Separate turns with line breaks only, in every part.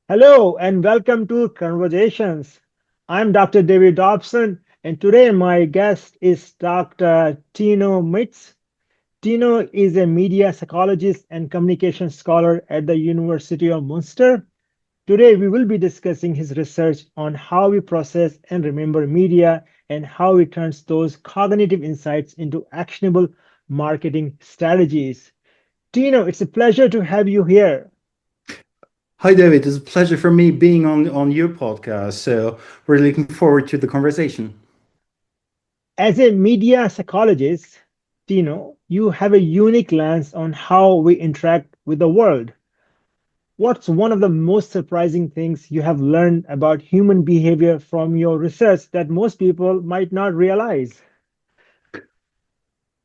Hello and welcome to Conversations. I'm Dr. David Dobson, and today my guest is Dr. Tino Meitz. Tino is a media psychologist and communication scholar at the University of Munster. Today we will be discussing his research on how we process and remember media and how he turns those cognitive insights into actionable marketing strategies. Tino, it's a pleasure to have you here.
Hi, David. It's a pleasure for me being on your podcast. So we're looking forward to the conversation.
As a media psychologist, Tino, you have a unique lens on how we interact with the world. What's one of the most surprising things you have learned about human behavior from your research that most people might not realize?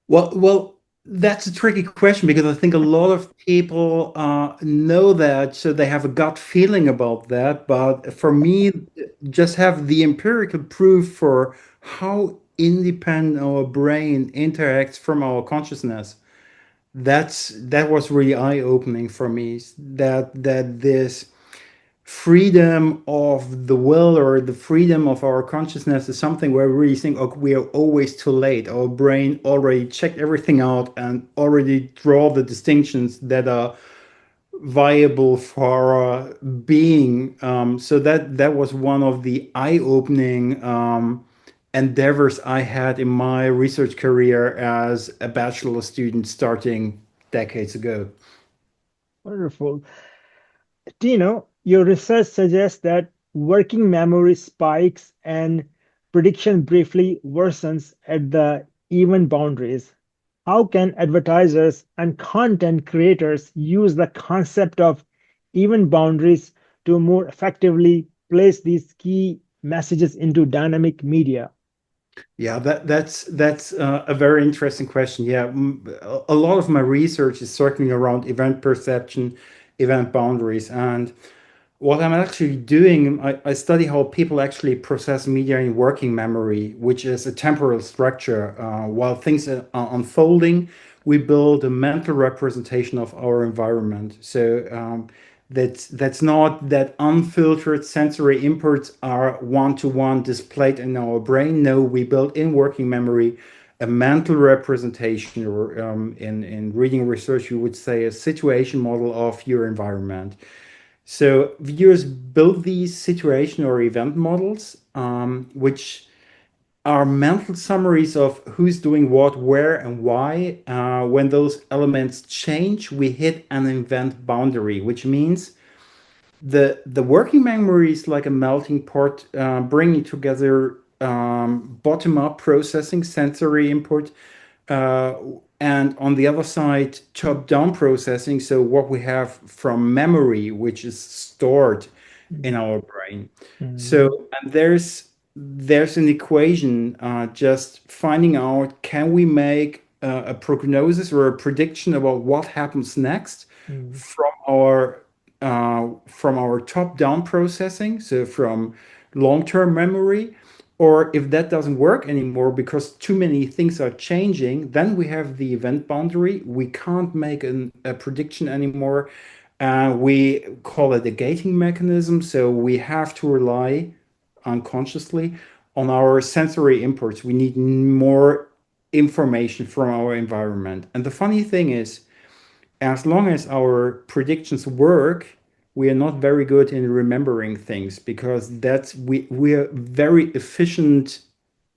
Well, that's a tricky question because I think a lot of people know that, so they have a gut feeling about that. But for me, just have the empirical proof for how independent our brain interacts from our consciousness. That was really eye-opening for me. That this freedom of the will or the freedom of our consciousness is something where we really think, oh, we are always too late. Our brain already checked everything out and already draw the distinctions that are viable for our being. So that was one of the eye-opening endeavors I had in my research career as a bachelor student starting decades ago.
Wonderful. Tino, your research suggests that working memory spikes and prediction briefly worsens at the event boundaries. How can advertisers and content creators use the concept of event boundaries to more effectively place these key messages into dynamic media?
Yeah, that's a very interesting question. Yeah, a lot of my research is circling around event perception, event boundaries, and what I'm actually doing, I study how people actually process media in working memory, which is a temporal structure. While things are unfolding, we build a mental representation of our environment. So that's not that unfiltered sensory inputs are one-to-one displayed in our brain. No, we build in working memory a mental representation, or in reading research, you would say a situation model of your environment. So viewers build these situation or event models, which are mental summaries of who's doing what, where, and why. When those elements change, we hit an event boundary, which means the working memory is like a melting pot, bringing together bottom up processing, sensory input, uh, and on the other side, top down processing. So what we have from memory, which is stored in our brain.
Mhm.
So and there's an equation, just finding out, can we make a prognosis or a prediction about what happens next
Mhm.
from our top-down processing, so from long-term memory, or if that doesn't work anymore because too many things are changing, then we have the event boundary. We can't make a prediction anymore. We call it a gating mechanism. So we have to rely unconsciously on our sensory inputs. We need more information from our environment. And the funny thing is, as long as our predictions work, we are not very good in remembering things because we are very efficient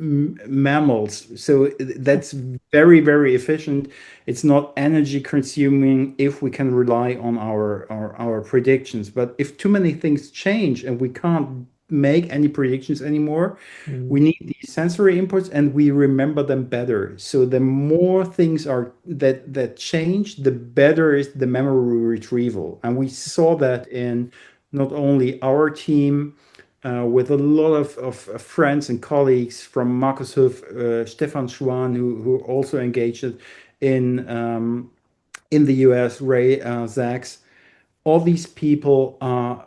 mammals. So that's very efficient. It's not energy consuming if we can rely on our predictions. But if too many things change and we can't make any predictions anymore, we
Mhm.
need these sensory inputs and we remember them better. So the more things are that change, the better is the memory retrieval. And we saw that in not only our team, with a lot of friends and colleagues from Markus Huff, Stefan Schwan, who also engaged in the US, Ray Zaks. All these people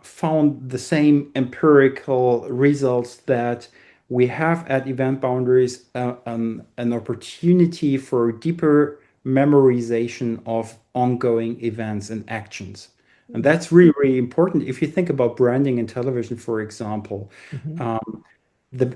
found the same empirical results, that we have at event boundaries an opportunity for deeper memorization of ongoing events and actions. And that's really, really important. If you think about branding in television, for example,
Mhm.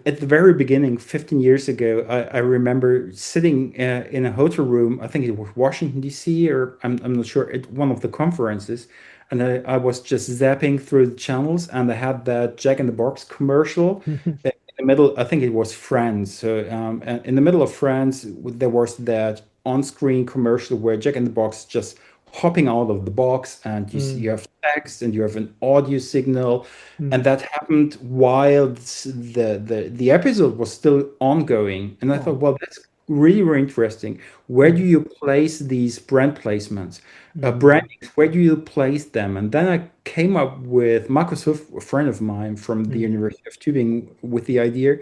at the very beginning, 15 years ago, I remember sitting in a hotel room. I think it was Washington, D.C., or I'm not sure, at one of the conferences. And I was just zapping through the channels, and I had that Jack in the Box commercial in the middle. I think it was Friends. So and in the middle of Friends, there was that on-screen commercial where Jack in the Box just hopping out of the box, and
Mm,
you have text and you have an audio signal, and
mm.
that happened while the episode was still ongoing. And I thought,
Oh.
well, that's really, really interesting. Where do
Mm,
you place these brand placements,
mm,
brandings? Where do you place them? And then I came up with Markus Huff, a friend of mine from the
mm,
University of Tübingen, with the idea,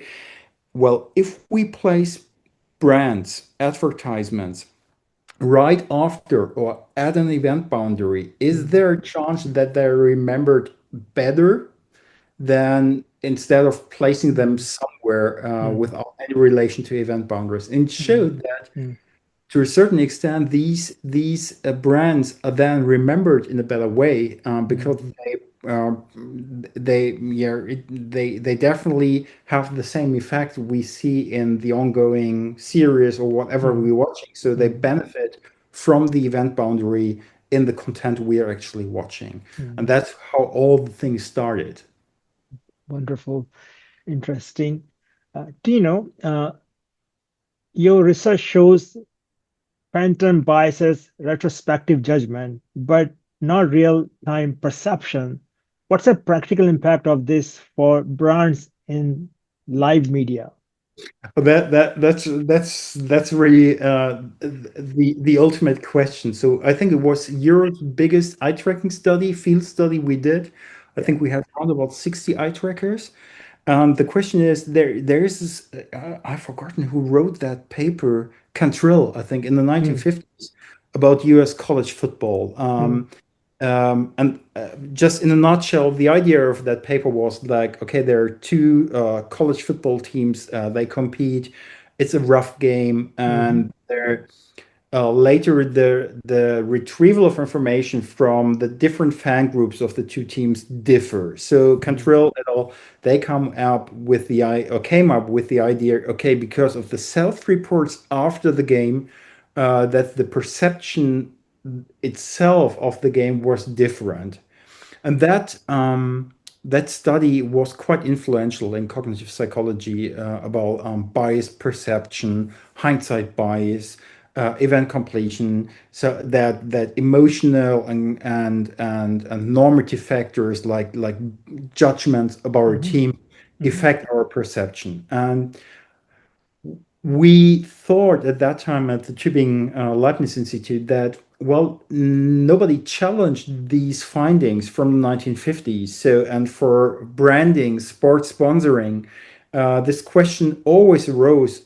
well, if we place brands, advertisements right after or at an event boundary, is
mm,
there a chance that they're remembered better than instead of placing them
mm,
somewhere
mm,
without any relation to event boundaries? And it
mm,
showed that
mm,
to a certain extent, these brands are then remembered in a better way
mm,
because they definitely have the same effect we see in the ongoing series or whatever
mm,
we're watching. So they
mm,
benefit from the event boundary in the content we are actually watching, and
mm.
that's how all the things started.
Wonderful, interesting. Tino, your research shows phantom biases, retrospective judgment, but not real-time perception. What's the practical impact of this for brands in live media?
That's really the ultimate question. So I think it was Europe's biggest eye tracking study, field study we did. I
Yeah.
think we had around about 60 eye trackers. The question is there is this, I've forgotten who wrote that paper, Cantrill, I think, in the
Mm,
1950s about US college football.
mm,
And just in a nutshell, the idea of that paper was like, okay, there are two college football teams, they compete. It's a rough game,
mhm,
and later the retrieval of information from the different fan groups of the two teams differ. So
mm,
Cantrill et al. They came up with the idea, okay, because of the self-reports after the game, that the perception itself of the game was different. And that study was quite influential in cognitive psychology about bias perception, hindsight bias, event completion, so that emotional and normative factors like judgments about a
mhm,
team
mhm,
affect our perception. And we thought at that time at the Tübingen Leibniz Institute that, well, nobody challenged these findings from the 1950s. So, and for branding, sports sponsoring, this question always arose,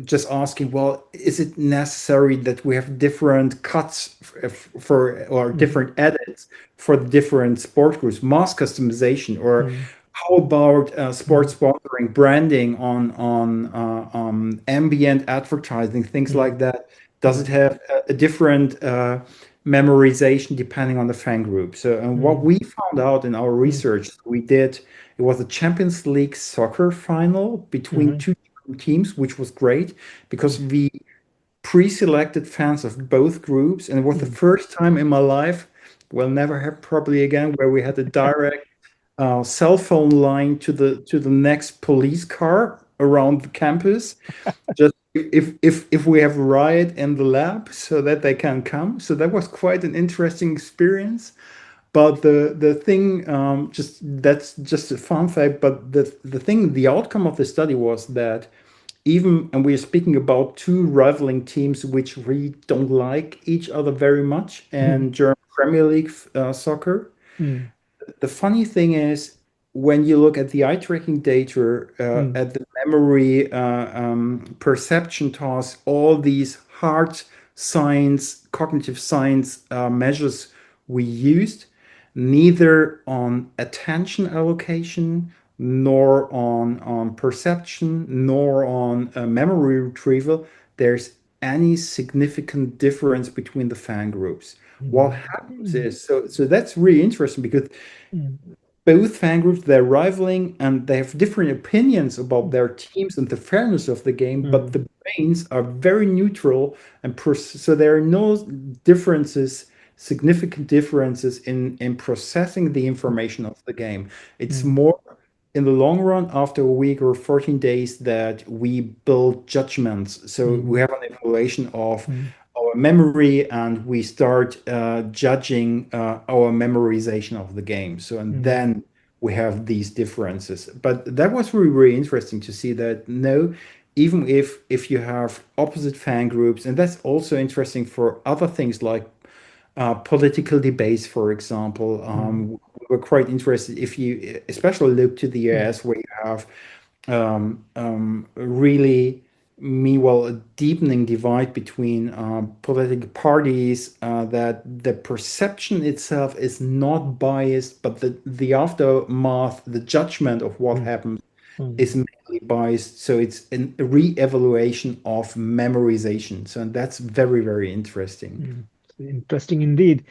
just asking, well, is it necessary that we have different cuts for or
mhm,
different edits for the different sport groups, mass customization, or
mm,
how about sports
mm,
sponsoring, branding on ambient advertising, things like
mm,
that? Does it
mm,
have a different memorization depending on the fan group? So, and what
mm,
we found out in our
mm,
research we did, it was a Champions League soccer final between
mhm,
two teams, which was great
mm,
because we pre-selected fans of both groups, and it was the
mm.
first time in my life, will never happen probably again, where we had a direct cell phone line to the next police car around the campus. Just if we have a riot in the lab, so that they can come. So that was quite an interesting experience. But the thing, just that's just a fun fact. But the thing, the outcome of the study was that even, and we're speaking about two rivaling teams which really don't like each other very much,
Mhm,
and German Premier League soccer.
mm,
The funny thing is, when you look at the eye tracking data,
mm,
at the memory, perception tasks, all these hard science, cognitive science measures we used, neither on attention allocation, nor on perception, nor on memory retrieval, there's any significant difference between the fan groups. what
mm,
happens
mm,
is, so that's really interesting because
mm,
both fan groups, they're rivaling and they have different opinions about
mm,
their teams and the fairness of the game, but
mm,
the brains are very neutral and so there are no differences, significant differences in processing the information of the game. It's
mm,
more in the long run, after a week or 14 days, that we build judgments. So we
mm,
have an evaluation of
mm,
our memory and we start judging our memorization of the game. So, and
mm,
then we have these differences. But that was really, really interesting to see that no, even if you have opposite fan groups, and that's also interesting for other things like political debates, for example.
mm,
We were quite interested if you especially look to the
mm,
US where you have really, meanwhile, a deepening divide between political parties, that the perception itself is not biased, but the aftermath, the judgment of what
mm,
happened
mm,
is mainly biased. So it's a re-evaluation of memorization. So that's very, very interesting.
mm. Interesting indeed.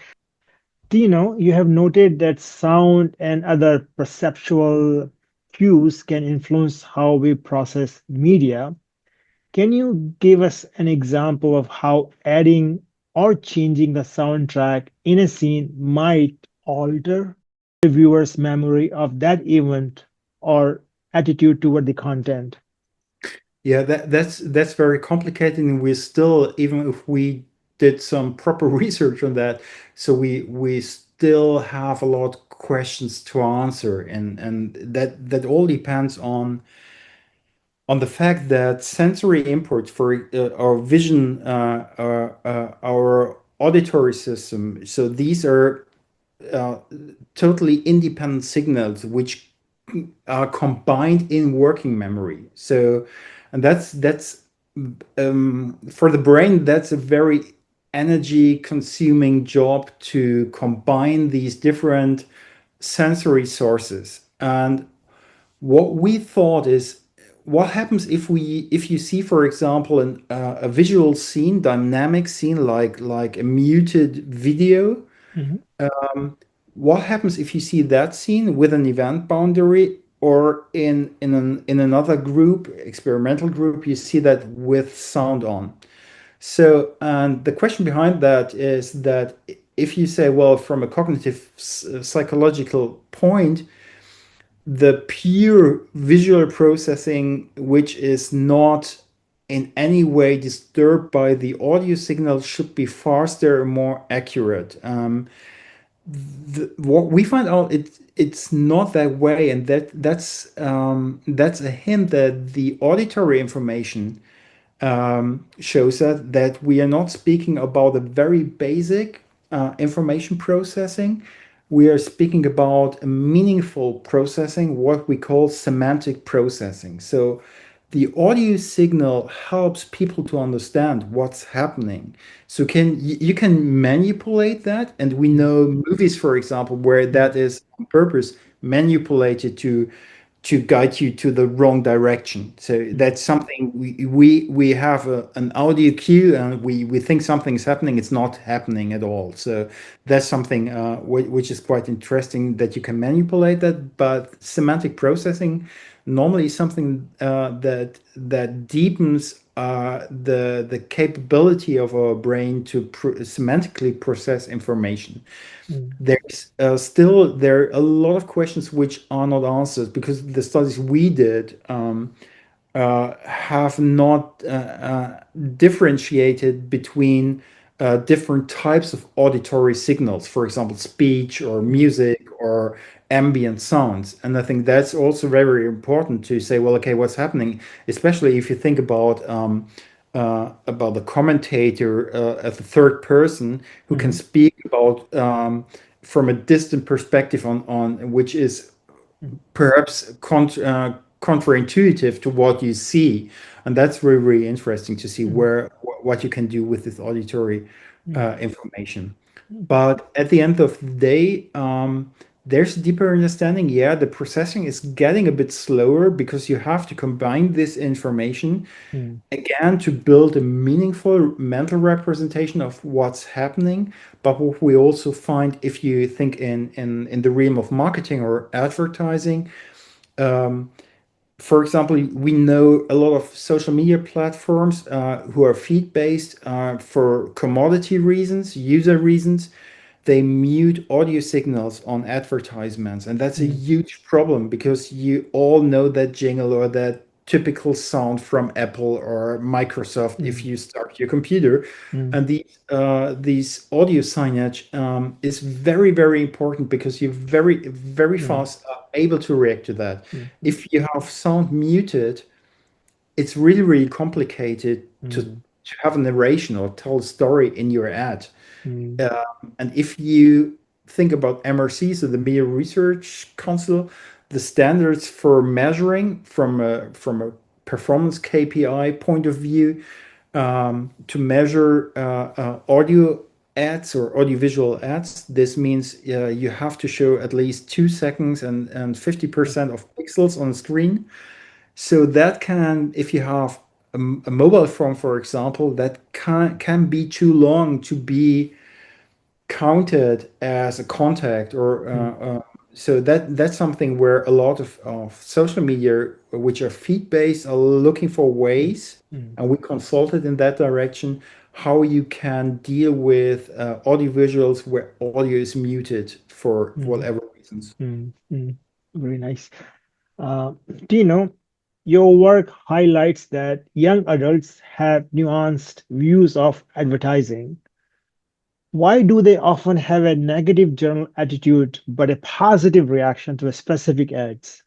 Tino, you have noted that sound and other perceptual cues can influence how we process media. Can you give us an example of how adding or changing the soundtrack in a scene might alter the viewer's memory of that event or attitude toward the content?
Yeah, that's very complicated, and we're still, even if we did some proper research on that, so we still have a lot of questions to answer, and that all depends on the fact that sensory input for our vision, our auditory system. So these are uh, totally independent signals which are combined in working memory. So, and that's for the brain, that's a very energy consuming job to combine these different sensory sources. And what we thought is, what happens if you see, for example, a visual scene, dynamic scene, like a muted video.
Mhm,
What happens if you see that scene with an event boundary, or in another group, experimental group, you see that with sound on? So, and the question behind that is that if you say, well, from a cognitive psychological point, the pure visual processing, which is not in any way disturbed by the audio signal, should be faster and more accurate. What we find out, it's not that way, and that's a hint that the auditory information shows that we are not speaking about a very basic information processing. We are speaking about a meaningful processing, what we call semantic processing. So the audio signal helps people to understand what's happening. So you can manipulate that, and we
mm,
know movies, for example, where
mm,
that is on purpose manipulated to guide you to the wrong direction. So
mm,
that's something we have an audio cue, and we think something's happening. It's not happening at all. So that's something which is quite interesting, that you can manipulate that. But semantic processing normally is something that deepens the capability of our brain to semantically process information.
mm,
There's still there are a lot of questions which are not answered because the studies we did have not differentiated between different types of auditory signals, for example, speech or
mm,
music or ambient sounds. And I think that's also very important to say, well, okay, what's happening, especially if you think about the commentator as a third person who can
mm,
speak about from a distant perspective on which is
mm,
perhaps counterintuitive to what you see, and that's really, really interesting to see
mm,
where what you can do with this auditory
mm,
information.
mm,
But at the end of the day, there's a deeper understanding. Yeah, the processing is getting a bit slower because you have to combine this information
mm,
again to build a meaningful mental representation of what's happening. But what we also find, if you think in the realm of marketing or advertising, um, for example, we know a lot of social media platforms who are feed based for commodity reasons, user reasons. They mute audio signals on advertisements, and that's a
mm,
huge problem because you all know that jingle or that typical sound from Apple or Microsoft if
mm,
you start your computer.
mm,
And these audio signage is very, very important because you're very, very
mm,
fast able to react to that.
mm, mm,
If you have sound muted, it's really, really complicated
mm,
to have a narration or tell a story in your ad.
mm,
And if you think about MRC, so the Media Research Council, the standards for measuring from a performance KPI point of view to measure audio ads or audiovisual ads, this means you have to show at least 2 seconds and
mm,
50% of pixels on the screen. So that can, if you have a mobile phone, for example, that can be too long to be counted as a contact or
mm,
so that's something where a lot of social media which are feed based are looking for
mm,
ways,
mm,
and we consulted in that direction how you can deal with audiovisuals where audio is muted for
mm,
whatever reasons.
mm. Very nice. Uh, Tino, your work highlights that young adults have nuanced views of advertising. Why do they often have a negative general attitude but a positive reaction to a specific ads?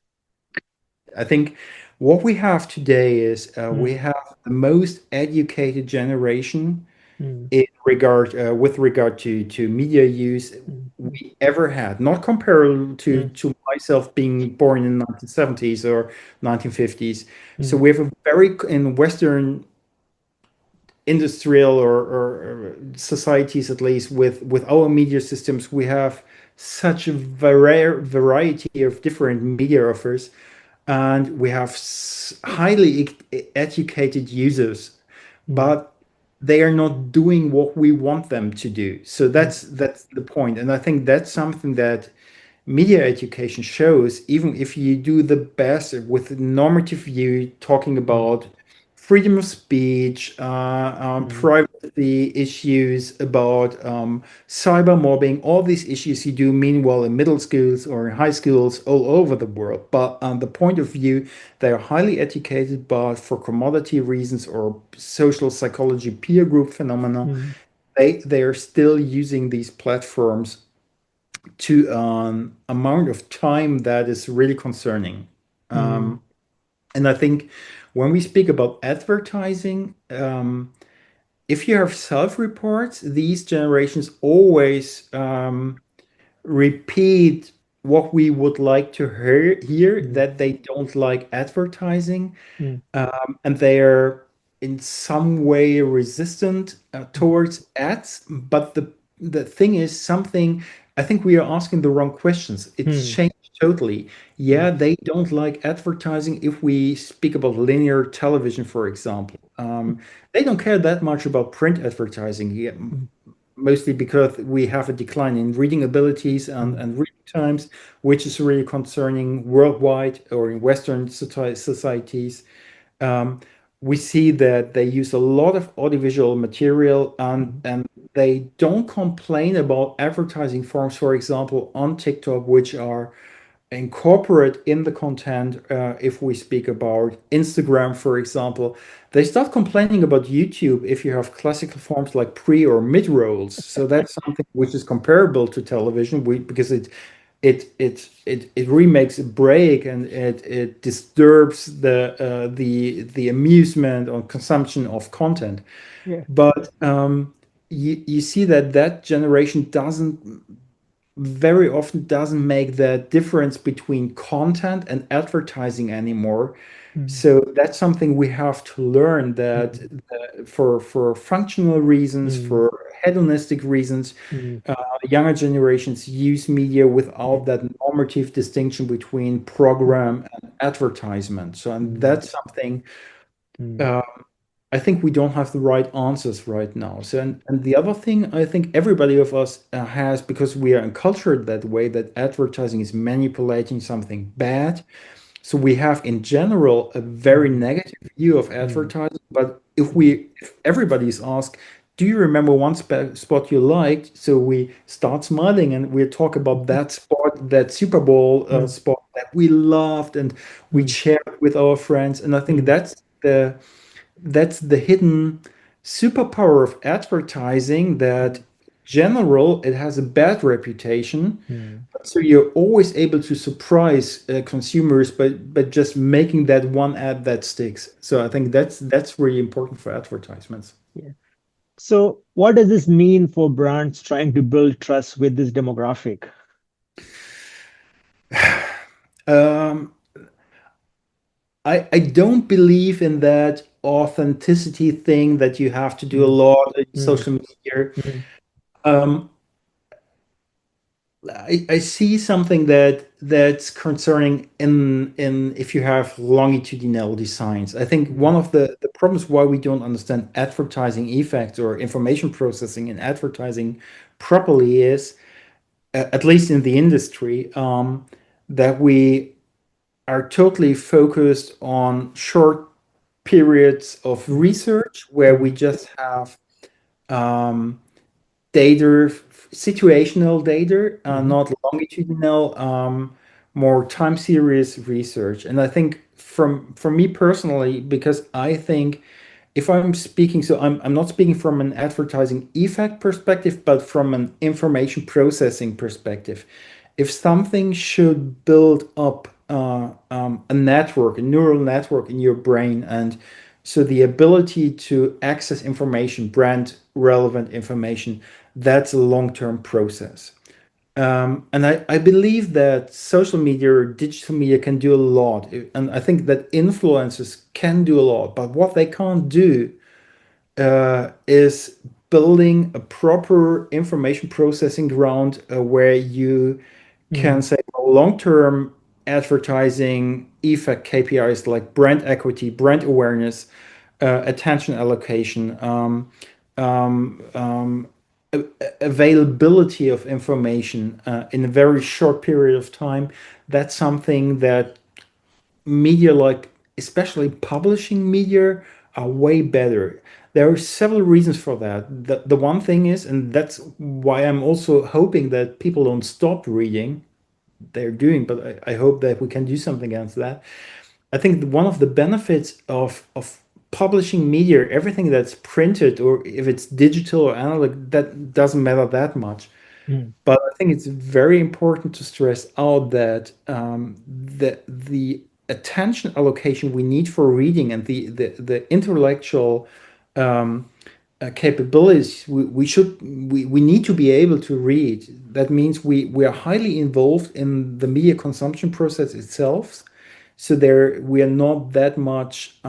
I think what we have today is we
Mm,
have the most educated generation
mm,
in regard with regard to media use
mm, mm,
we ever had. Not comparable
mm,
to myself being born in the 1970s or 1950s. So
mm,
we have a very in Western industrial or societies at least with our media systems we have such a variety of different media offers, and we have highly educated users,
mm,
but they are not doing what we want them to do. So
mm,
that's the point, and I think that's something that media education shows. Even if you do the best with normative view, talking
mm,
about freedom of speech,
mm,
privacy issues, about cyber mobbing, all these issues you do meanwhile in middle schools or in high schools all over the world. But on the point of view, they are highly educated, but for commodity reasons or social psychology peer group phenomena,
mm,
they are still using these platforms to an amount of time that is really concerning.
mm,
And I think when we speak about advertising, if you have self-reports, these generations always repeat what we would like to hear,
mm,
that they don't like advertising,
mm,
and they are in some way resistant
mm,
towards ads. But the thing is something. I think we are asking the wrong questions. It's
mm,
changed totally.
mm,
Yeah, they don't like advertising. If we speak about linear television, for example, they don't care that much about print advertising. Yeah,
mm,
mostly because we have a decline in reading abilities
mm,
and reading times, which is really concerning worldwide or in Western societies. um, we see that they use a lot of audiovisual material,
mm,
and they don't complain about advertising forms, for example, on TikTok, which are incorporate in the content. If we speak about Instagram, for example, they start complaining about YouTube if you have classical forms like pre or mid rolls. So that's something which is comparable to television, because it really makes a break, and it disturbs the amusement or consumption of content.
yeah.
But you see that that generation doesn't very often doesn't make the difference between content and advertising anymore.
Mm,
So that's something we have to learn, that
mm,
for functional reasons,
mm,
for hedonistic reasons,
mm,
younger generations use media without
mm,
that normative distinction between program and advertisement. So, and
mm,
that's something
mm,
uh, I think we don't have the right answers right now. So, and the other thing I think everybody of us has, because we are encultured that way, that advertising is manipulating something bad. So we have in general a very
mm,
negative view of
mm,
advertising. But if
mm,
if everybody is asked, do you remember one spot you liked? So we start smiling and we talk about that spot, that Super Bowl
mm,
spot that we loved and we
mm,
shared with our friends. And I think
mm,
that's the hidden superpower of advertising, that general it has a bad reputation,
mm.
so you're always able to surprise consumers by just making that one ad that sticks. So I think that's really important for advertisements.
Yeah. So, what does this mean for brands trying to build trust with this demographic?
um, I don't believe in that authenticity thing that you have to do a
Mm,
lot in
mm,
social media.
mm,
um, I see something that's concerning in if you have longitudinal designs. I think
mm,
one of the problems why we don't understand advertising effects or information processing in advertising properly is, at least in the industry, that we are totally focused on short periods of
mm,
research where we
mm,
just have um, data, situational data,
mhm,
not longitudinal, more time series research. And I think from me personally, because I think if I'm speaking, so I'm not speaking from an advertising effect perspective, but from an information processing perspective. If something should build up a network, a neural network in your brain, and so the ability to access information, brand relevant information, that's a long-term process. And I believe that social media or digital media can do a lot. And I think that influencers can do a lot. But what they can't do is building a proper information processing ground where you can
mm,
say long-term advertising effect KPIs like brand equity, brand awareness, attention allocation, um, um, availability of information in a very short period of time. That's something that media, like especially publishing media, are way better. There are several reasons for that. The one thing is, and that's why I'm also hoping that people don't stop reading, they're doing, but I hope that we can do something against that. I think one of the benefits of publishing media, everything that's printed or if it's digital or analog, that doesn't matter that much.
mm,
But I think it's very important to stress out that the attention allocation we need for reading and the intellectual um, capabilities we need to be able to read. That means we are highly involved in the media consumption process itself. So there we are not that much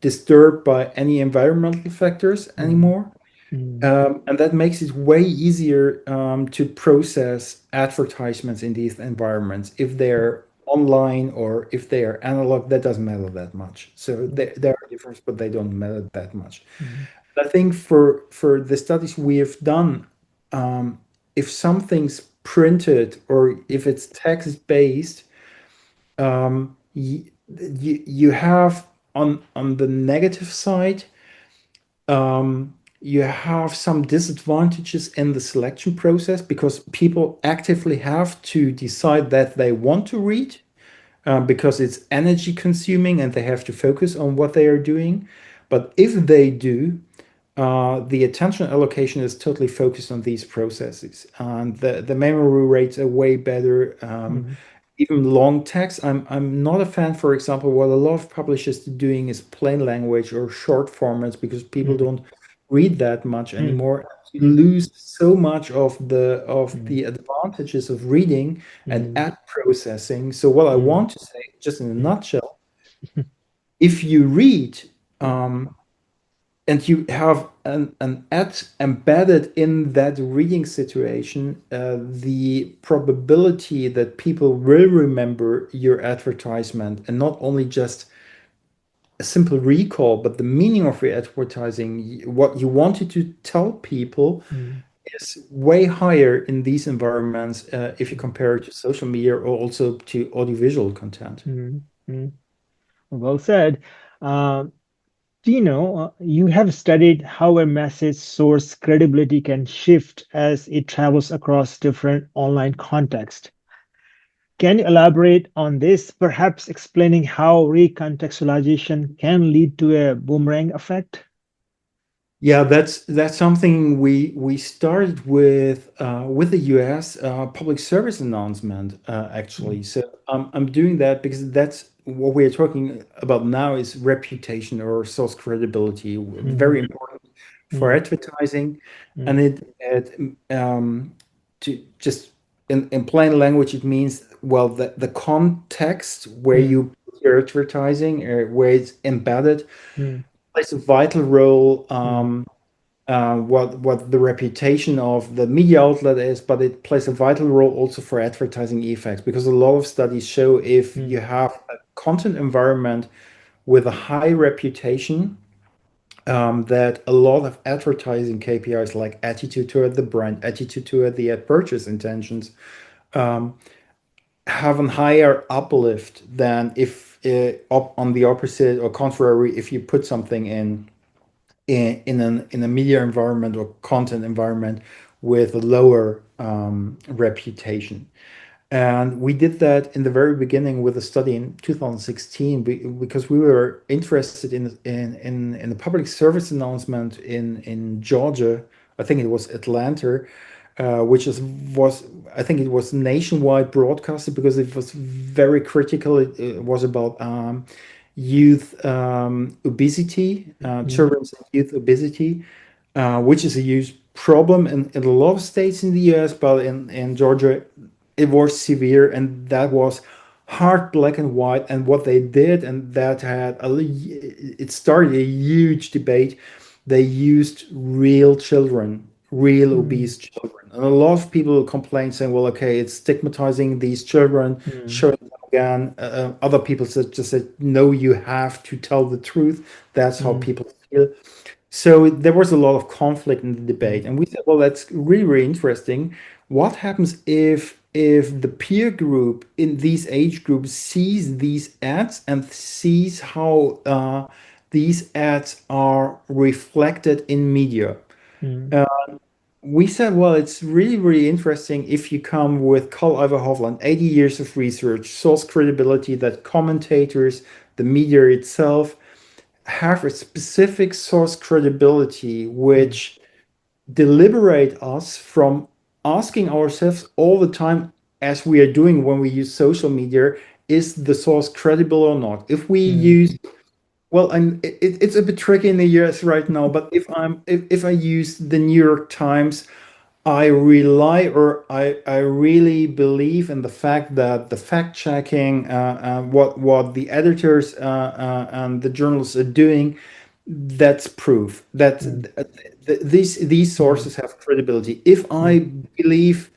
disturbed by any environmental factors
mm,
anymore.
mm,
And that makes it way easier to process advertisements in these environments. If they're online or if they are analog, that doesn't matter that much. So
mm,
there are differences, but they don't matter that much.
mm,
I think for the studies we have done, if something's printed or if it's text based, you have on the negative side, you have some disadvantages in the selection process because people actively have to decide that they want to read because it's energy consuming and they have to focus on what they are doing. But if they do, the attention allocation is totally focused on these processes, and the memory rates are way better.
mm,
Even long text, I'm not a fan. For example, what a lot of publishers are doing is plain language or short formats because people
mm,
don't read that much
mm,
anymore. You
mm,
lose so much of
mm,
the advantages of reading and
mm,
ad processing. So what I
mm,
want to say, just in a
mm.
nutshell, if you read,
Yeah.
um, and you have an ad embedded in that reading situation, the probability that people will remember your advertisement and not only just a simple recall, but the meaning of your advertising, what you wanted to tell people,
mm,
is way higher in these environments if you compare it to social media or also to audiovisual content.
mm, mm. Well said. Uh, Tino, you have studied how a message source credibility can shift as it travels across different online contexts. Can you elaborate on this, perhaps explaining how recontextualization can lead to a boomerang effect?
Yeah, that's something we started with the U.S. Public service announcement actually.
Mm,
So I'm doing that because that's what we're talking about now is reputation or source credibility, very
mm,
important for
mm,
advertising, and
mm,
to just in plain language it means well the context where
mm,
you put your advertising where it's embedded
mm,
plays a vital role
mm,
what the reputation of the media outlet is, but it plays a vital role also for advertising effects because a lot of studies show if you
mm,
have a content environment with a high reputation, that a lot of advertising KPIs like attitude toward the brand, attitude toward the ad purchase intentions, have a higher uplift than if on the opposite or contrary, if you put something in a media environment or content environment with a lower reputation. And we did that in the very beginning with a study in 2016 because we were interested in the public service announcement in Georgia. I think it was Atlanta, which is was I think it was nationwide broadcasted because it was very critical. It was about youth obesity,
mm,
children's and youth obesity, which is a huge problem in a lot of states in the US, but in Georgia, it was severe, and that was hard black and white. And what they did, and that it started a huge debate. They used real children, real
mm,
obese children, and a lot of people complained saying, "Well, okay, it's stigmatizing these children,
mm,
showing them again." Other people just said, "No, you have to tell the truth. That's how
mm,
people feel." So there was a lot of conflict in the debate,
mm,
and we said, well, that's really, really interesting. What happens if the peer group in these age groups sees these ads and sees how these ads are reflected in media?
mm,
Uh, we said, well, it's really, really interesting if you come with Carl Iver Hovland, 80 years of research, source credibility that commentators, the media itself, have a specific source credibility
mm,
which deliberate us from asking ourselves all the time as we are doing when we use social media, is the source credible or not? If we
mm,
use well, it's a bit tricky in the US right now, but if I use the New York Times, I rely or I really believe in the fact that the fact checking, what the editors and the journalists are doing, that's proof that
mm,
these
mm,
sources have credibility. If I
mm,
believe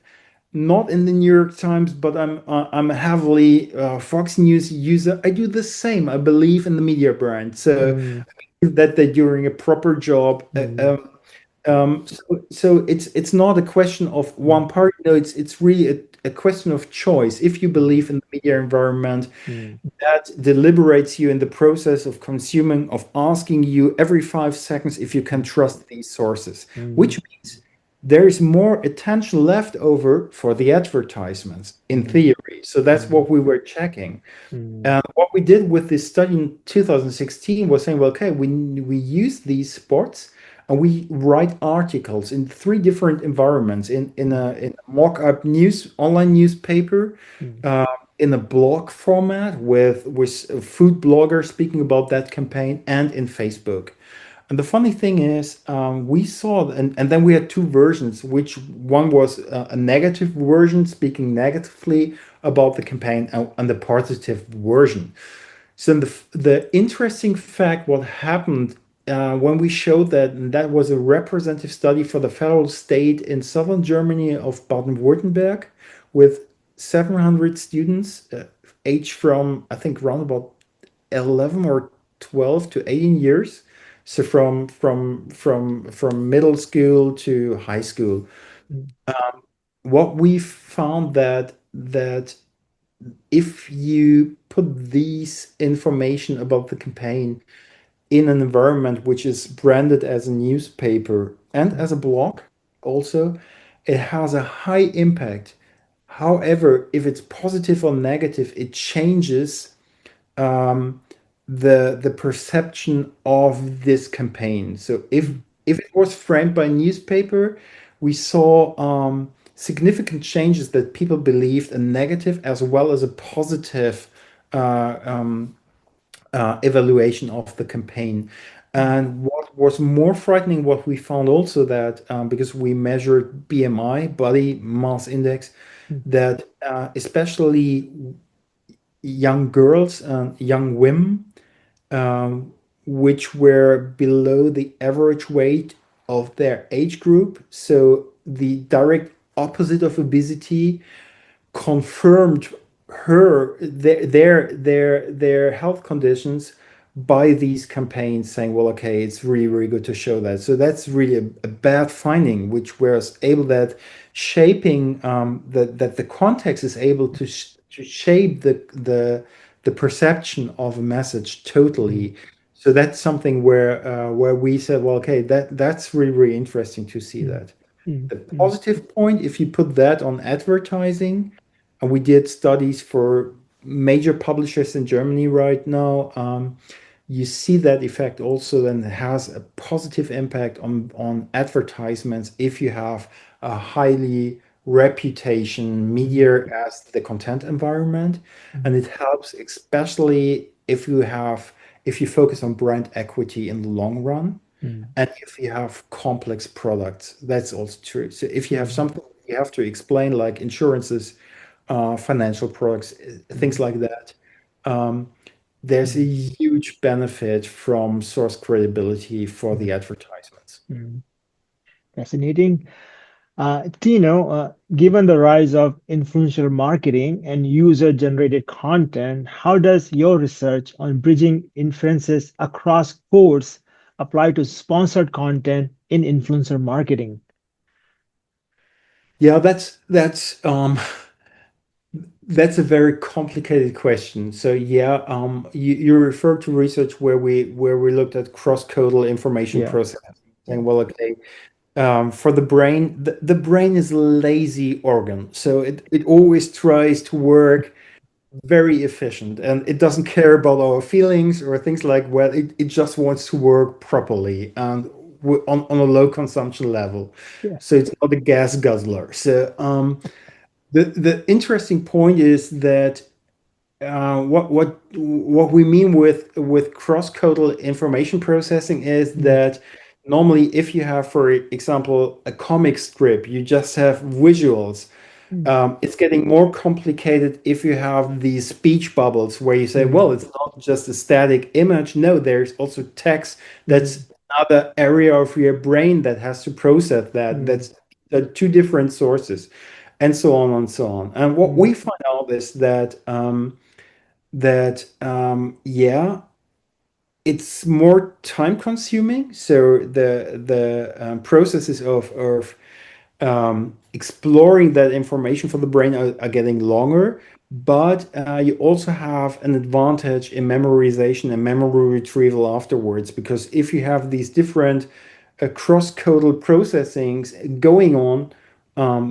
not in the New York Times, but I'm a heavily Fox News user, I do the same. I believe in the media brand, so
mm,
that they're doing a proper job.
mm,
So it's not a question of
mm,
one party. No, it's really a question of choice. If you
mm,
believe in the media environment,
mm,
that deliberates you in the process of consuming, of asking you every 5 seconds if you can
mm,
trust these sources,
mm,
which means there is more attention left over for the advertisements in
mm,
theory. So that's
mm,
what we were checking.
mm,
And what we did with this study in 2016 was saying, well, okay, we use these spots and we write articles in three different environments
mm,
in a mock-up news online newspaper,
mm,
uh, in a blog format with a food bloggers speaking about that campaign, and in Facebook. And the funny thing is, we saw, and then we had two versions, which one was a negative version speaking negatively about the campaign, and the positive version. So the interesting fact, what happened when we showed that, and that was a representative study for the federal state in southern Germany of Baden-Württemberg with 700 students, aged from, I think, around about 11 or 12 to 18 years. So from middle school to high school.
mm,
What we found that if you put these information about the campaign in an environment which is branded as a newspaper and
mm,
as a blog also, it has a high impact. However, if it's positive or negative, it changes um, the perception of this campaign. So
mm,
if it was framed by newspaper, we saw significant changes that people believed a negative as well as a positive uh, um, evaluation of the campaign.
mm,
And what was more frightening, what we found also that because we measured BMI, body mass index,
mm,
that especially young girls and young women, um, which were below the average weight of their age group, so the direct opposite of obesity, confirmed their health conditions by these campaigns saying, well, okay, it's really, really good to show that. So that's really a bad finding, which was able that shaping that the context is able to shape the perception of a message
mm,
totally. So that's something where we said, well, okay, that's really, really interesting to see
mm,
that.
mm,
The
mm,
positive point, if you put that on advertising, and we did studies for major publishers in Germany right now, you see that effect also then has a positive impact on advertisements if you have a highly reputation
mm,
media as the content environment. And
mm,
it helps especially if you focus on brand equity in the long run.
mm,
And if you have complex products, that's also true. So if you have
mm,
something you have to explain, like insurances, financial products, things
mm,
like that, um, there's a
mm,
huge benefit from source credibility for the
mm,
advertisements.
mm. Fascinating. Tino, given the rise of influencer marketing and user-generated content, how does your research on bridging inferences across codes apply to sponsored content in influencer marketing?
Yeah, that's a very complicated question. So yeah, you refer to research where we looked at cross-codal information
Yeah.
processing, saying, well, okay, for the brain, the brain is a lazy organ, so it always tries to work very efficient, and it doesn't care about our feelings or things like, well, it just wants to work properly and on a low consumption level.
Yeah.
So it's not a gas guzzler. So the interesting point is that what we mean with cross-codal information processing is
Mm,
that normally if you have, for example, a comic strip, you just have visuals.
mm,
It's getting more complicated if you have these speech bubbles where you say, well,
mm,
it's not just a static image. No, there's also text.
mm,
That's another area of your brain that has to process that.
mm,
That's two different sources, and so on and so on. And what
mm,
we find out is that yeah, it's more time consuming. So the processes of exploring that information for the brain are getting longer, but you also have an advantage in memorization and memory retrieval afterwards, because if you have these different cross-codal processings going on,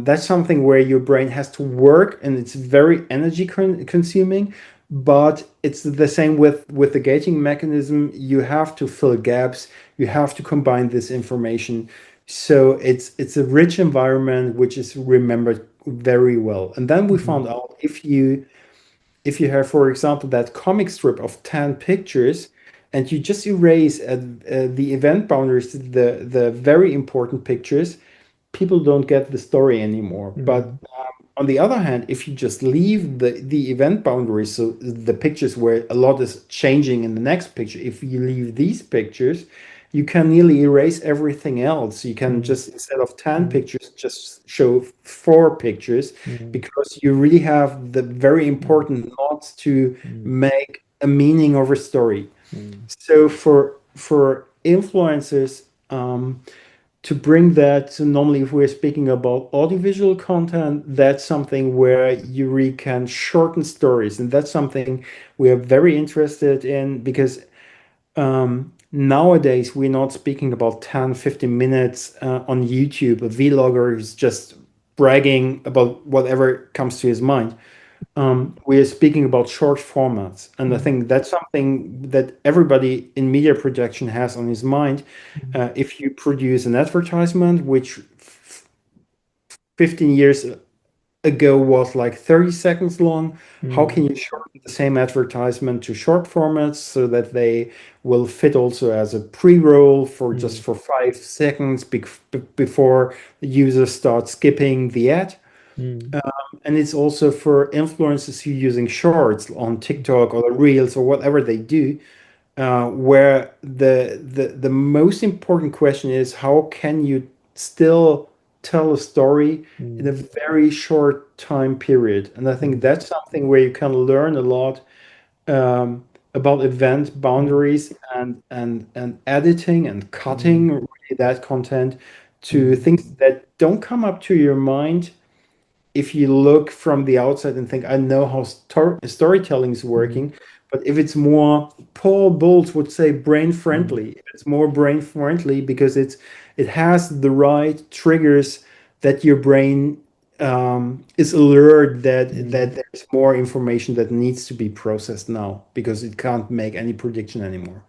that's something where your brain has to work and it's very energy consuming. But it's the same with the gating mechanism. You have to fill gaps, you have to combine this information, so it's a rich environment which is remembered very well. And then we
mm,
found out if you have, for example, that comic strip of 10 pictures, and you just erase the event boundaries, the very important pictures, people don't get the story anymore. But
mm,
on the other hand, if you just leave the event boundaries, so the pictures where a lot is changing in the next picture, if you leave these pictures, you can nearly erase everything else. You can
mm,
just, instead of 10
mm,
pictures, just show 4 pictures,
mm,
because you really have the very
mm,
important nods to
mm,
make a meaning of a story.
mm,
So for influencers, to bring that, so normally if we're speaking about audiovisual content, that's something where you really can shorten stories, and that's something we are very interested in, because nowadays we're not speaking about 10, 15 minutes on YouTube. A vlogger is just bragging about whatever comes to his mind. We are speaking about short formats, and I
mm,
think that's something that everybody in media production has on his mind.
mm,
If you produce an advertisement, which 15 years ago was like 30 seconds long, how
mm,
can you shorten the same advertisement to short formats so that they will fit also as a pre-roll for just
mm,
for 5 seconds before the user starts skipping the ad?
mm,
And it's also for influencers who are using shorts on TikTok or the Reels or whatever they do, where the most important question is, how can you still tell a story in a
mm,
very short time period? And I think
mm,
that's something where you can learn a lot about event
mm,
boundaries, and editing and
mm,
cutting really that content to
mm,
things that don't come up to your mind if you look from the outside and think, I know how storytelling is
mm,
working. But if it's more, Paul Bowles would say, brain
mm,
friendly, if it's more brain friendly because it has the right triggers that your brain is alert that
mm.
there's more information that needs to be processed now because it can't make any prediction anymore.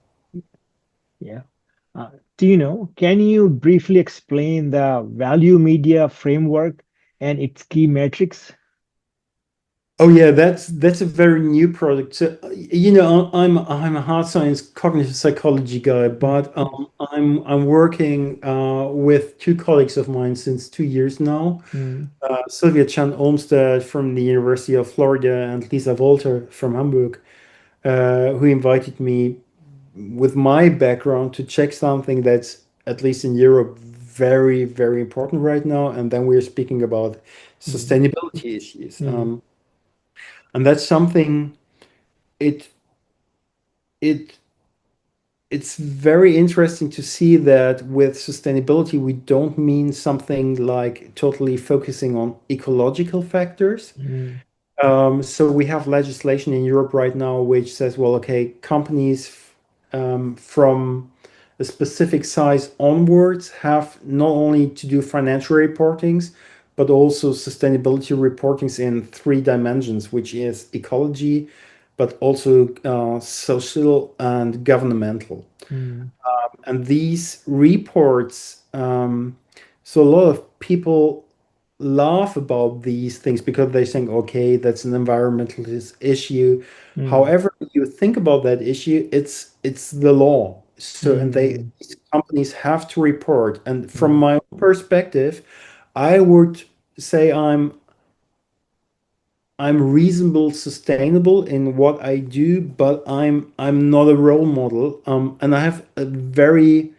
Yeah. Tino, can you briefly explain the value media framework and its key metrics?
Oh yeah, that's a very new product. So, I'm a hard science cognitive psychology guy,
Mm,
but I'm working with two colleagues of mine since 2 years now.
mm,
Sylvia Chan Olmsted from the University of Florida and Lisa Wolter from Hamburg, who invited me with my background to check something that's, at least in Europe, very, very important right now. And then we're speaking about
mm,
sustainability issues.
mm,
And that's something, it it it's very interesting to see that with sustainability we don't mean something like totally focusing on ecological factors.
mm,
So we have legislation in Europe right now which says, well, okay, companies from a specific size onwards have not only to do financial reportings, but also sustainability reportings in 3 dimensions, which is ecology, but also social and governmental.
mm,
And these reports, so a lot of people laugh about these things because they think, okay, that's an environmentalist issue.
mm,
However, you think about that issue, it's the law. So, and
mm,
these companies have to report. And from
mm,
my own perspective, I would say I'm reasonable, sustainable in what I do, but I'm not a role model. And I have a very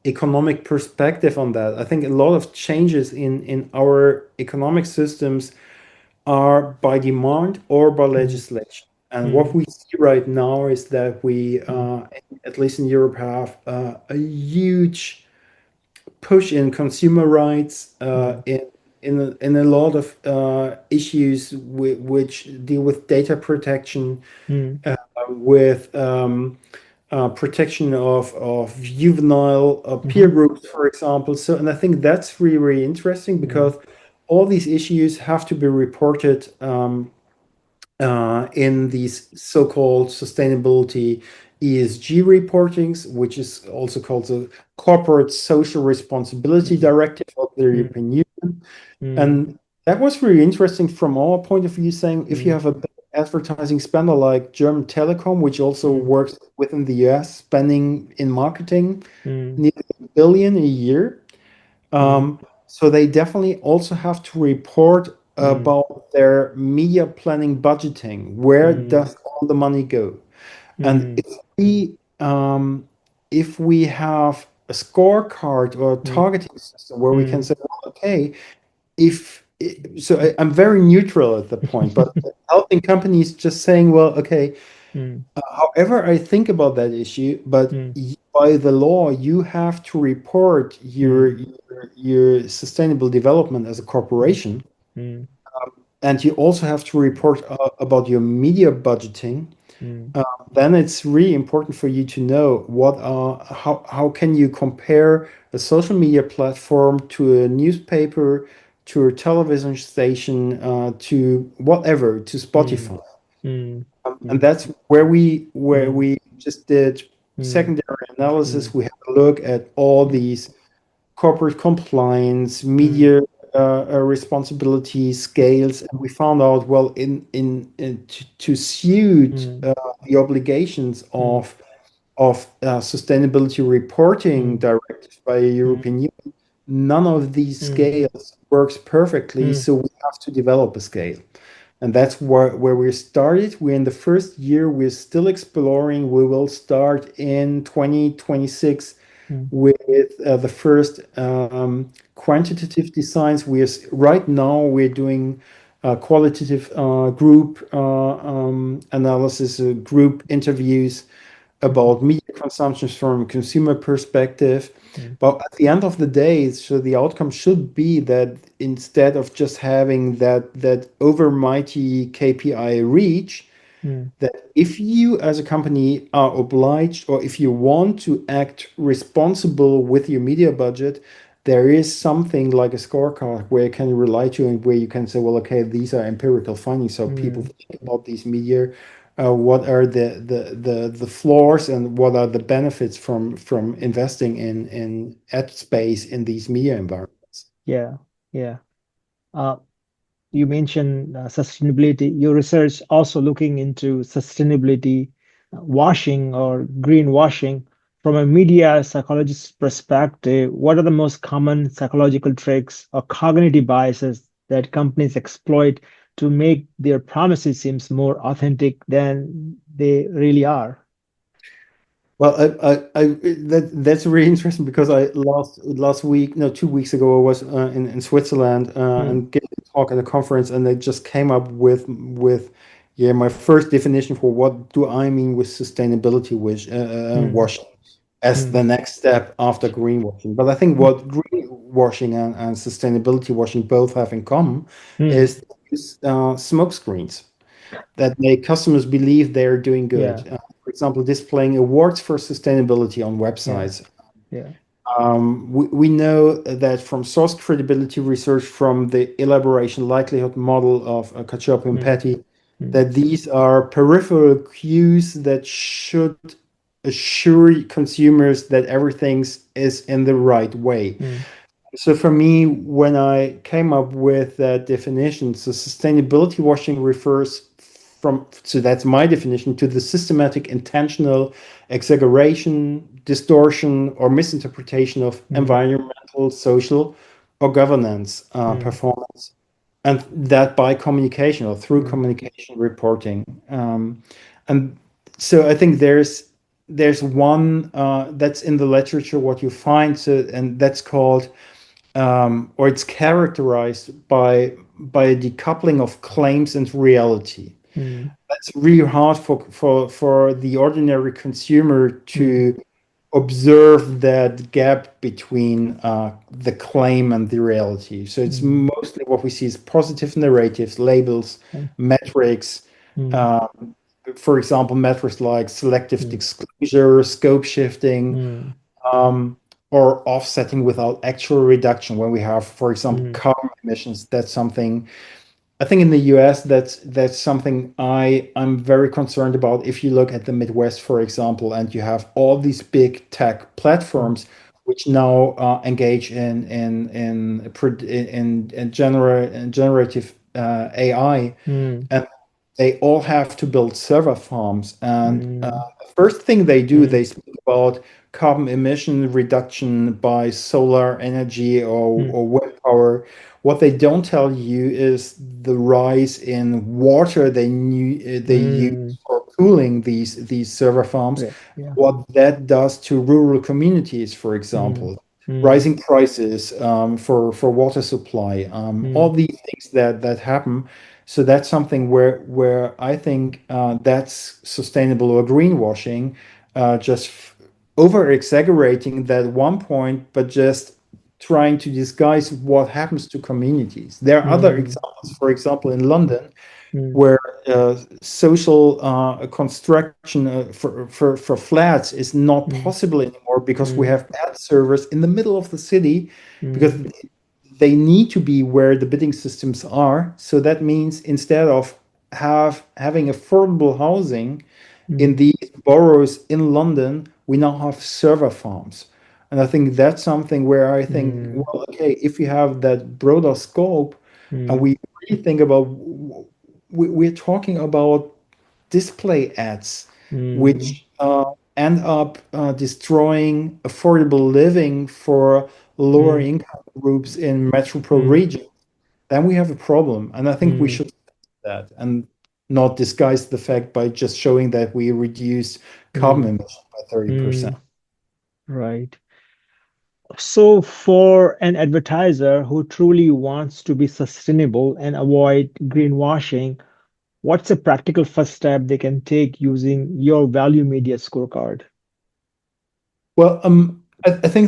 economic perspective on that. I think a lot of changes in our economic systems are by demand or by
mm,
legislation. And what
mm,
we see right now is that we,
mm,
at least in Europe, have a huge push in consumer rights,
mm,
in a lot of issues which deal with data protection,
mm,
with protection of juvenile peer
mhm,
groups, for example. So, and I think that's really, really interesting
mm,
because all these issues have to be reported in these so-called sustainability ESG reportings, which is also called the Corporate Social Responsibility
mm,
Directive of the
mm,
European Union.
mm,
And that was really interesting from our point of view, saying if you
mm,
have a big advertising spender like German Telecom, which also
mm,
works within the US, spending in marketing
mm,
nearly 1 billion a year.
mm,
So they definitely also have to report
mm,
about their media planning budgeting. Where
mm,
does all the money go? And
mm,
it's really, if we have a scorecard or a
mm,
targeting system where we can
mm,
say, well, okay, I'm very neutral at the point, but helping companies just saying, well, okay,
mm,
however I think about that issue, but
mm,
by the law, you have to report
mm,
your sustainable development as a
mm,
corporation,
mm,
and you also have to report about your media budgeting.
mm,
uh, then it's really important for you to know how can you compare a social media platform to a newspaper, to a television station, to whatever, to
mm,
Spotify.
mm,
And
mm,
that's where
mm,
we just did
mm,
secondary analysis.
mm,
We had a look at all
mm,
these corporate compliance,
mm,
media responsibility scales, and we found out, well, to suit
mm,
the obligations
mm,
of sustainability reporting
mm,
directives by a
mm,
European Union, none of these
mm,
scales works perfectly,
mm,
so we have to develop a scale. And that's where we started. We're in the first year, we're still exploring. We will start in 2026
mm,
with the first quantitative designs. Right now we're doing qualitative group analysis, group interviews
mm,
about media consumption from a consumer perspective.
mm,
But at the end of the day, so the outcome should be that instead of just having that overmighty KPI reach,
mm,
that if you as a company are obliged, or if you want to act responsible with your media budget, there is something like a scorecard where you can rely to, and where you can say, well, okay, these are empirical findings, so people
mm.
think about these media, what are the flaws, and what are the benefits from investing in ad space in these media environments.
Yeah, yeah. Uh, you mentioned sustainability. Your research also looking into sustainability washing or greenwashing from a media psychologist's perspective. What are the most common psychological tricks or cognitive biases that companies exploit to make their promises seems more authentic than they really are?
Well, that's really interesting, because I last week, no, 2 weeks ago, I was in Switzerland
Mm,
and gave a talk at a conference, and they just came up with yeah, my first definition for what do I mean with sustainability
mm,
washing as
mm,
the next step after greenwashing. But I think
mm,
what greenwashing and sustainability washing both have in common
mm.
is smoke screens that make customers believe they're doing
Yeah,
good. For example, displaying awards for sustainability on
yeah,
websites.
yeah.
We know that from source credibility research, from the elaboration likelihood model of Cacioppo and
Mm,
Petty,
mm,
that these are peripheral cues that should assure consumers that everything is in the right way.
mm,
So for me, when I came up with that definition, so sustainability washing refers so that's my definition, to the systematic, intentional exaggeration, distortion, or misinterpretation of
mm,
environmental, social, or governance
mm,
performance, and that by communication or through
mm,
communication reporting. And so I think there's one that's in the literature what you find, so, and that's called or it's characterized by a decoupling of claims and reality.
mm,
That's really hard for the ordinary consumer
mm,
to observe that gap between the claim and the reality. So it's
mm,
mostly what we see is positive narratives, labels,
mm,
metrics.
mm,
Uh, for example, metrics like selective
mm,
disclosure, scope shifting,
mm,
um, or offsetting without actual reduction. When we have, for example,
mm,
carbon emissions, that's something I think in the US that's something I'm very concerned about. If you look at the Midwest, for example, and you have all these big tech
mm,
platforms which now engage in generative AI,
mm,
and they all have to build server farms. And
mm,
the first thing they do,
mm,
they speak about carbon emission reduction by solar energy
mm,
or wind power. What they don't tell you is the rise in water they use
mm,
for cooling these server farms,
Yeah. Yeah.
what that does to rural communities, for
Mm.
example,
Mm.
rising prices for water supply, all
Mm.
these things that happen. So that's something where I think that's sustainable or greenwashing, just over exaggerating that one point, but just trying to disguise what happens to communities. There are other
Mm.
examples, for example, in London,
Mm.
where social construction for flats is not
Mm.
possible anymore because we
Mm.
have ad servers in the middle of the city because
Mm.
they need to be where the bidding systems are. So that means instead of having affordable housing in
Mm.
these boroughs in London, we now have server farms. And I think that's something where I think,
Mm.
well, okay, if you have that broader scope and
Mm.
we really think about, we're talking about display ads,
Mm.
which end up destroying affordable living for lower
Mm.
income groups in metropole
Mm.
regions, then we have a problem. And I think we
Mm.
should do that and not disguise the fact by just showing that we reduced carbon
Mm.
emissions by 30%.
Mm. Right. So, for an advertiser who truly wants to be sustainable and avoid greenwashing, what's a practical first step they can take using your value media scorecard?
Well, I think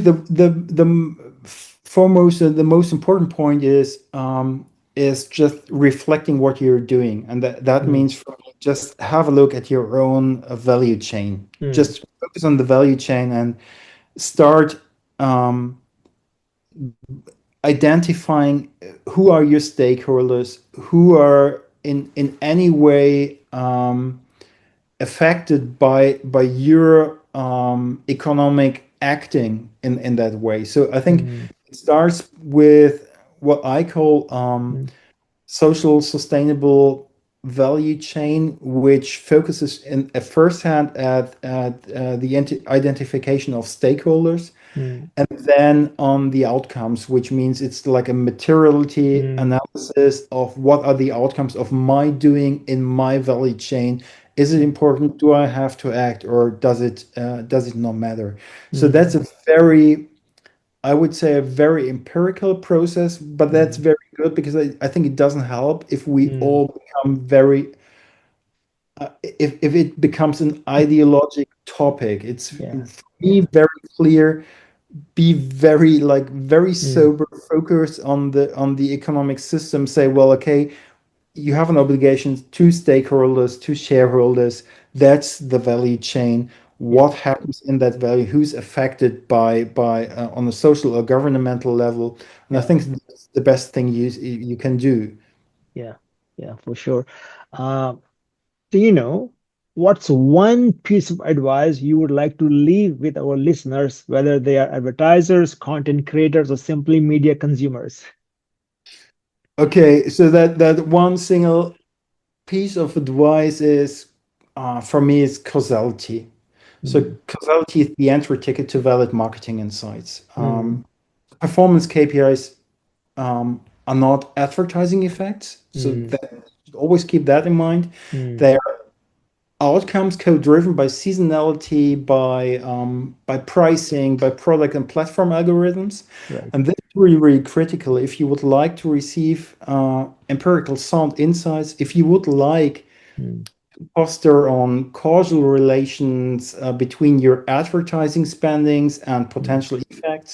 foremost, the most important point is just reflecting what you're doing, and that
Mm.
means for me, just have a look at your own value chain.
Mm.
Just focus on the value chain and start um, identifying who are your stakeholders, who are in any way affected by your economic acting in that way. So I think
Mm.
it starts with what I call
Mm.
social sustainable value chain, which focuses in at first hand at the identification of stakeholders
Mm.
and then on the outcomes, which means it's like a materiality
Mm.
analysis of what are the outcomes of my doing in my value chain. Is it important? Do I have to act, or does it not matter? So
Mm.
that's a very, I would say, a very empirical process, but that's
Mm.
very good because I think it doesn't help if we
Mm.
all become very if it becomes an ideologic topic. It's
Yeah.
for me very clear, be very very
Mm.
sober, focus on the economic system, say, well, okay, you have an obligation to stakeholders, to shareholders. That's the value chain.
Yeah.
What happens in that value, who's affected by on a social or governmental level. And I
Yeah.
think that's the best thing you can do.
Yeah. Yeah. For sure. Uh, Tino, what's one piece of advice you would like to leave with our listeners, whether they are advertisers, content creators, or simply media consumers?
Okay, so that one single piece of advice is, for me, is causality. So
Mm.
causality is the entry ticket to valid marketing insights.
Mm.
Performance KPIs are not advertising effects, so
Mm.
that always keep that in mind.
Mm.
They are outcomes co-driven by seasonality, by pricing, by product and platform algorithms,
Right.
and this is really really critical if you would like to receive empirical sound insights. If you would like
Mm.
foster on causal relations between your advertising spendings and
Mm.
potential effects.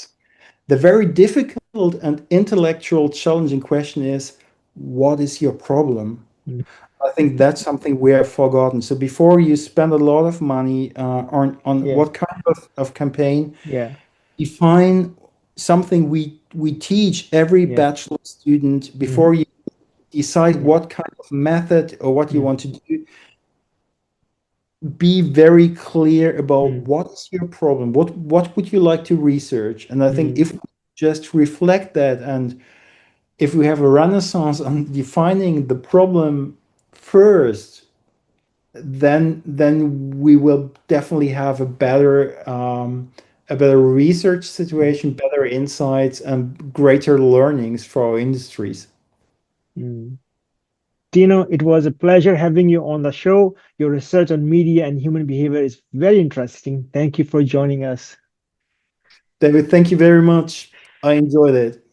The very difficult and intellectual challenging question is, what is your problem?
Mm.
I think that's something we have forgotten. So before you spend a lot of money on
Yeah.
what kind of campaign,
Yeah.
define something we teach every
Yeah.
bachelor student
Hmm.
before you decide
Yeah.
what kind of method or what you
Mm.
want to do. Be very clear about
Mm.
what is your problem, what would you like to research. And I think
Mm.
if we just reflect that, and if we have a renaissance on defining the problem first, then we will definitely have a better research
Mm.
situation, better insights, and greater learnings for our industries.
Mm. Tino, it was a pleasure having you on the show. Your research on media and human behavior is very interesting. Thank you for joining us.
David, thank you very much. I enjoyed it.